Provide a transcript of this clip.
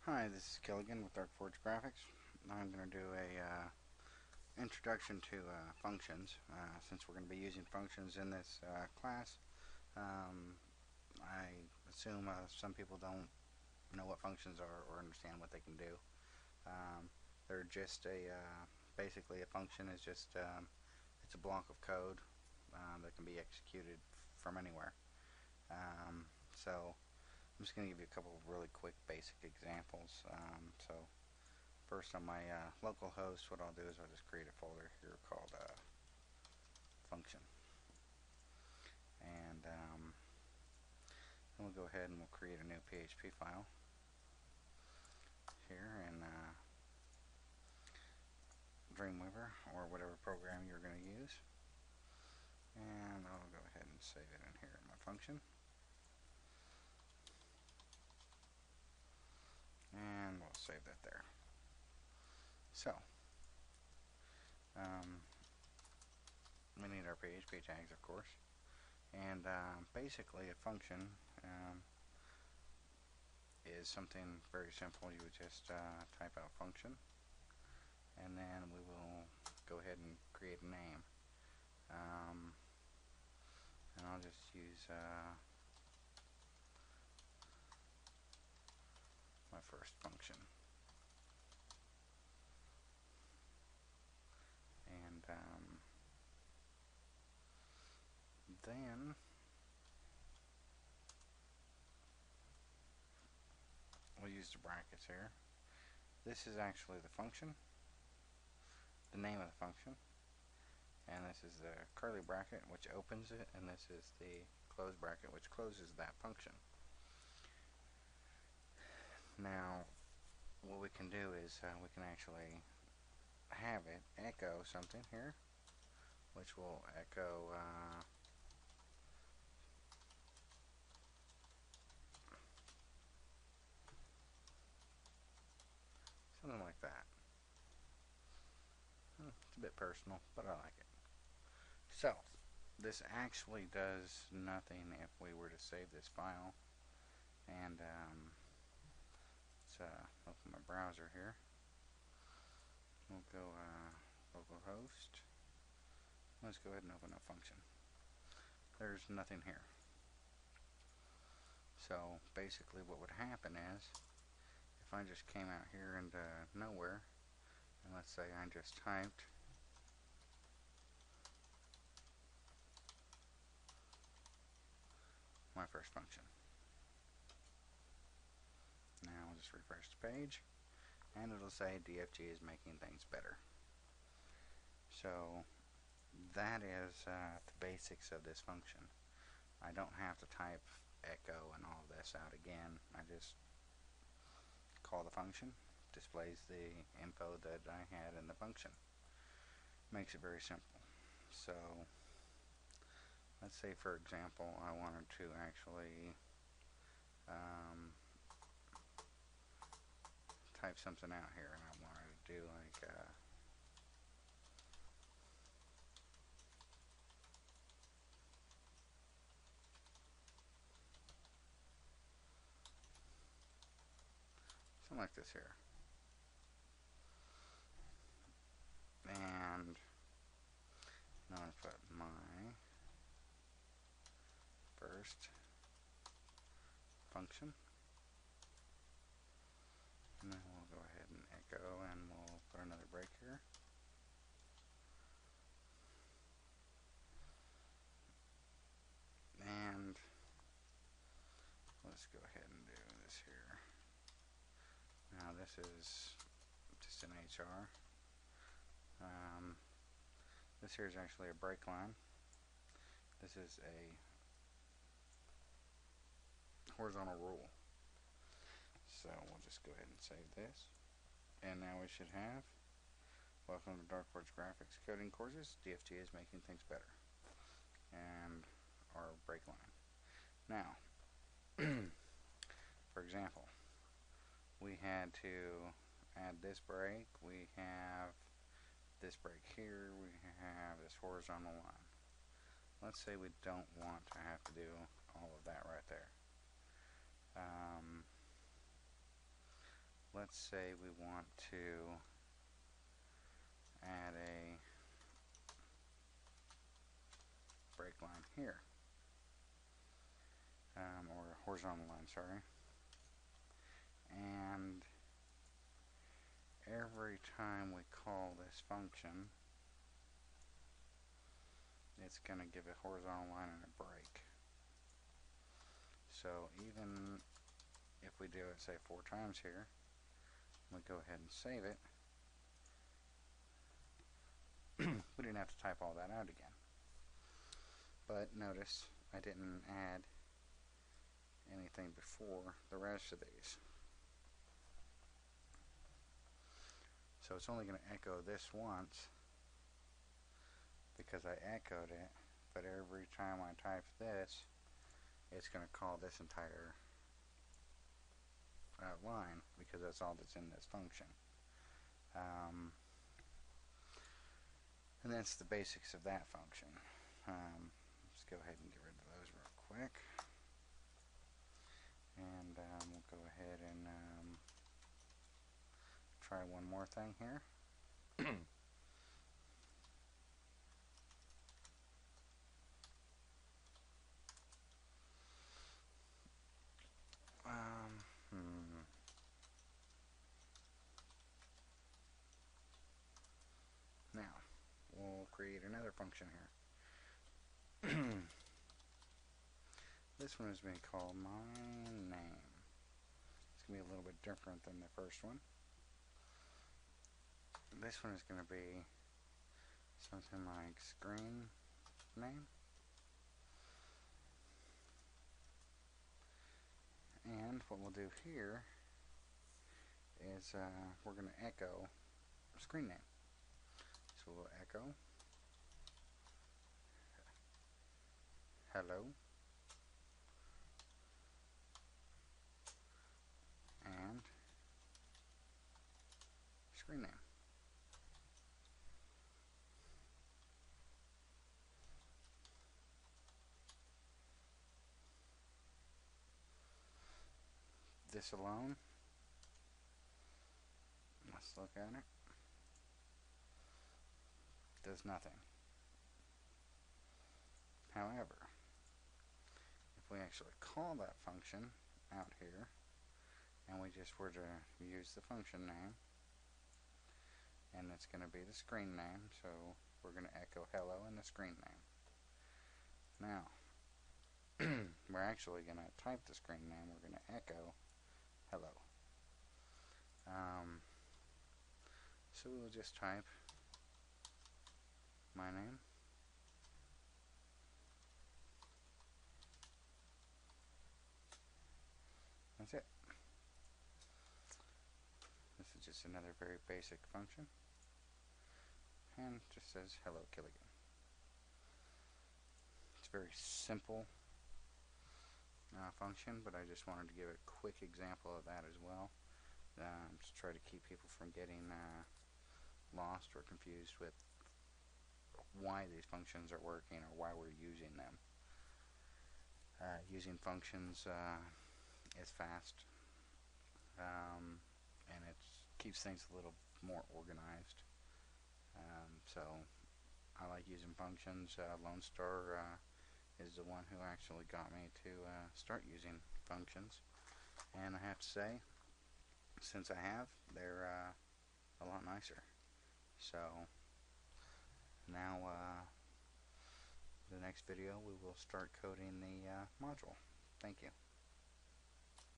Hi, this is Killigan with Darkforge Graphics. I'm going to do a introduction to functions. Since we're going to be using functions in this class, I assume some people don't know what functions are or understand what they can do. They're just basically a function is just it's a block of code that can be executed from anywhere. So I'm just going to give you a couple of really quick basic examples. So first on my local host, what I'll do is I'll just create a folder here called function. And then we'll go ahead and we'll create a new PHP file here in Dreamweaver or whatever program you're going to use. And I'll go ahead and save it in here in my function. And we'll save that there. So, we need our PHP tags, of course. And basically a function is something very simple. You would just type out function, and then we will go ahead and create a name. And I'll just use my first function. And then we'll use the brackets here. This is actually the function, the name of the function, and this is the curly bracket which opens it, and this is the closed bracket which closes that function. Now what we can do is we can actually have it echo something here, which will echo something like that. It's a bit personal, but I like it. So this actually does nothing if we were to save this file. And let's open my browser here. We'll go localhost. Let's go ahead and open a function. There's nothing here. So basically what would happen is if I just came out here into nowhere, and let's say I just typed my first function. Now I'll just refresh the page, and it'll say DFG is making things better. So that is the basics of this function. I don't have to type echo and all of this out again. I just call the function, displays the info that I had in the function. Makes it very simple. So let's say, for example, I wanted to actually type something out here, and I wanted to do like something like this here. And now I put my first function, and then we'll go ahead and echo, and we'll put another break here. And let's go ahead and do this here. Now this is just an HR. This here is actually a break line. This is a horizontal rule. So we'll just go ahead and save this. And now we should have, welcome to Darkforge Graphics Coding Courses. DFG is making things better. And our break line. Now, for example, we had to add this break. We have this break here. We have this horizontal line. Let's say we don't want to have to do all of that right there. let's say we want to add a break line here, or a horizontal line, sorry. And every time we call this function, it's going to give a horizontal line and a break. So even if we do it, say, 4 times here, we go ahead and save it, we didn't have to type all that out again. But notice I didn't add anything before the rest of these. So it's only going to echo this once because I echoed it, but every time I type this, it's going to call this entire line because that's all that's in this function. And that's the basics of that function. Let's go ahead and get rid of those real quick. And we'll go ahead and try one more thing here. Now, we'll create another function here. This one is being called my name. It's going to be a little bit different than the first one. This one is going to be something like screen name. And what we'll do here is we're going to echo screen name. So we'll echo hello and screen name. This alone, let's look at it, does nothing. However, if we actually call that function out here and we just were to use the function name, and it's going to be the screen name, so we're going to echo hello in the screen name. Now we're actually going to type the screen name. We're going to echo hello. So we'll just type my name. That's it. This is just another very basic function, and it just says hello Killigan. It's a very simple function, but I just wanted to give a quick example of that as well, to try to keep people from getting lost or confused with why these functions are working or why we're using them. Using functions is fast, and it keeps things a little more organized. So I like using functions. Lone Star is the one who actually got me to start using functions, and I have to say, since I have, they're a lot nicer. So now the next video we will start coding the module. Thank you.